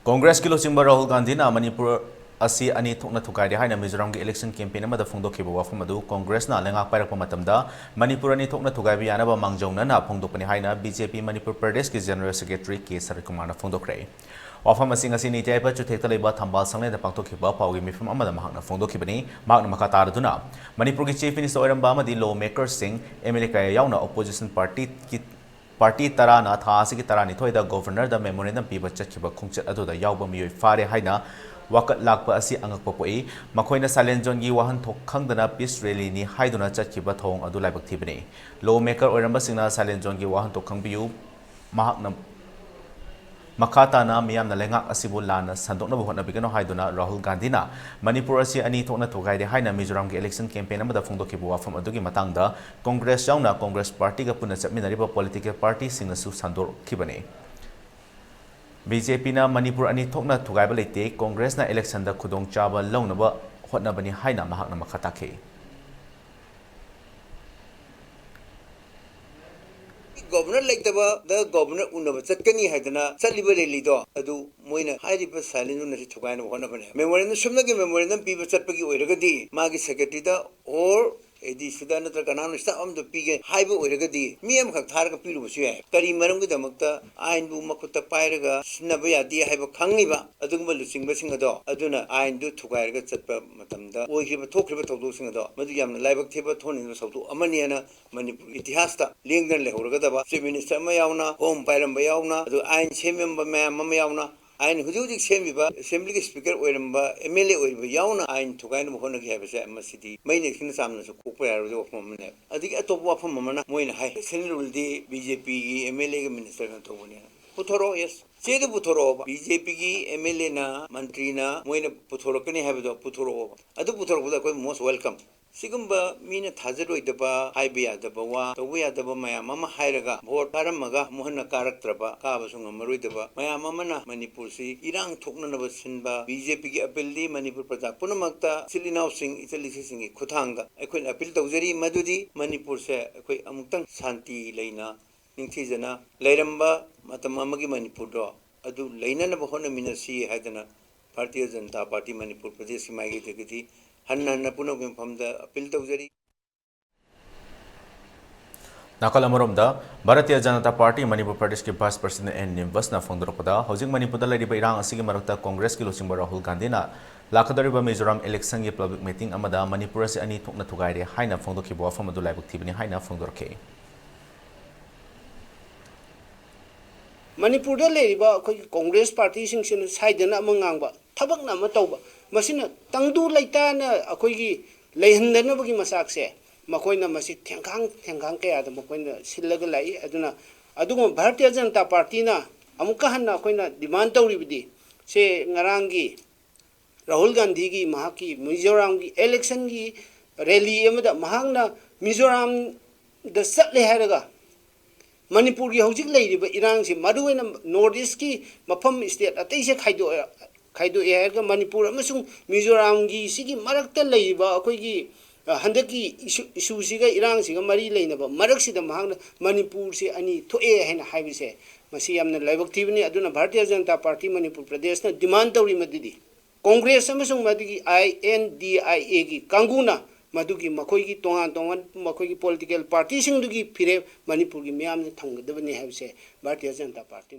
Congress ki luchingba Rahul Gandhi na Manipur asi ani thokna thukai haina Mizoram ki election campaign amada phongdokhiba wafam adu Congress na lengak pairakpa matamda Manipur ani thokna thukai bi yanaba mangjounana phongdokpani haina BJP Manipur Pradesh ki General Secretary SARAT na phongdokre wafam asing asi ni taipa chuthekta leiba thambal sangle da pangtokhiba paugi mifam amada mahakna phongdokhibani mahakna makata aduna Manipur ki chief minister oiramba amadi lawmakers sing MLA kaya yauna opposition party tarana thasi ki tarani thoida governor da memorandum piba chakhiba khungchat adu da yawba miyoi fare haina wakat lakpa asi angakpa poi makoina silent zone gi wahan thok khangdana peace rally ni haiduna chakhiba thong adu laibak thibani lawmaker oiramba singna silent zone gi wahan thok khangbiu mahakna Makata na miyam na lengak asibu lana sandok na buhot na bigano haiduna Rahul Gandhi na Manipur asi ani thokna thugai de haina Mizoram ki election campaign amada phongdokhibu wafam adugi matangda Congress yauna Congress party ga punna chapminariba political party singnasu sandor khibani BJP na Manipur ani thokna thugai ba leite Congress na election da khudong chaba launaba hotnabani haina mahakna makata ke Governor like the governor unaba chatkani haidana chaliba rally do adu moina hairiba silent na thugaina hona bane memorandum sumna ge memorandum piba chatpagi oiragadi magi secretary da or edi sudana tra kananu sta am do pige haiba oiragadi miyam khak tharga piru busu ya kari maram ge damakta ain bu makuta pairaga sinaba yadi haiba khangiba aduguma luchingba singa do aduna ain du thugairaga chatpa matamda oihiba thokriba thokdo singa do madu yamna laibak theba thonin sautu amani ana Manipur itihas ta lengdan lehorga da Chief Minister ma yauna home pairamba yauna adu ain sememba ma yauna ain hujujuk semiba assembly speaker oiramba MLA oirba yauna ain thugaina mohona gi habase amasidi maine khina samna su kokpa yaro jo famne adigi atop wafam mamana moina hai senrul di BJP gi MLA gi minister kan thobuni puthoro yes chedu puthoro BJP gi MLA na mantri na moina puthoro kani habdo puthoro adu puthoro buda koi most welcome Sigumba mina thazaroi daba haibya daba wa tawya daba mayam ama hairaga vote paramaga mohana karaktraba kabasung amaroi daba mayam amana Manipur si irang thokna naba sinba BJP gi appeal di Manipur praja punamakta silinau sing italisi sing khuthanga ekoi appeal tawjari madudi Manipur se ekoi amutang shanti leina ningthijana leiramba matam amagi Manipur do adu leina na bahona minasi haidana Bharatiya Janata Party Manipur Pradesh magi tegiti Hanna puno famda appeal tawjari Nakala moromda Bharatiya Janata Party Manipur Pradesh ki Vice President N Nimbas na phongdokpada housing Manipur da lariba irang asigi marakta Congress ki luchingba Rahul Gandhi na lakadariba Mizoram election ki public meeting amada Manipur asi ani thokna thugaire haina phongdokhiba wafam adu laibak thibani haina phongdorke Manipur da lariba Congress party sing sin saidana amangangba thabakna ama tawba masina tangdu laitana akoigi leihandana bagi masakse makoina masi thengkang kaya da makoina sillaga lai aduna aduma Bharatiya Janata Party na amuka hanna koina demand tawribidi se ngarangi Rahul Gandhi gi mahaki Mizoram gi election gi rally amada mahangna Mizoram da satle haraga Manipur gi hojik leiriba irang si maduena North East ki mafam state atai se khaido erga Manipur amasung Mizoram gi sigi marakta leiba akoigi handaki issue siga irang siga mari leinaba marak sida mahangna Manipur se ani thoe haina haibise masi yamna laibak thibani aduna Bharatiya Janata Party Manipur Pradesh na demand tawri madidi Congress amasung madigi INDIA gi kanguna madugi makoigi tongan makoigi political party sing dugi phire Manipur gi miyam na thangdabani haibise Bharatiya Janata Party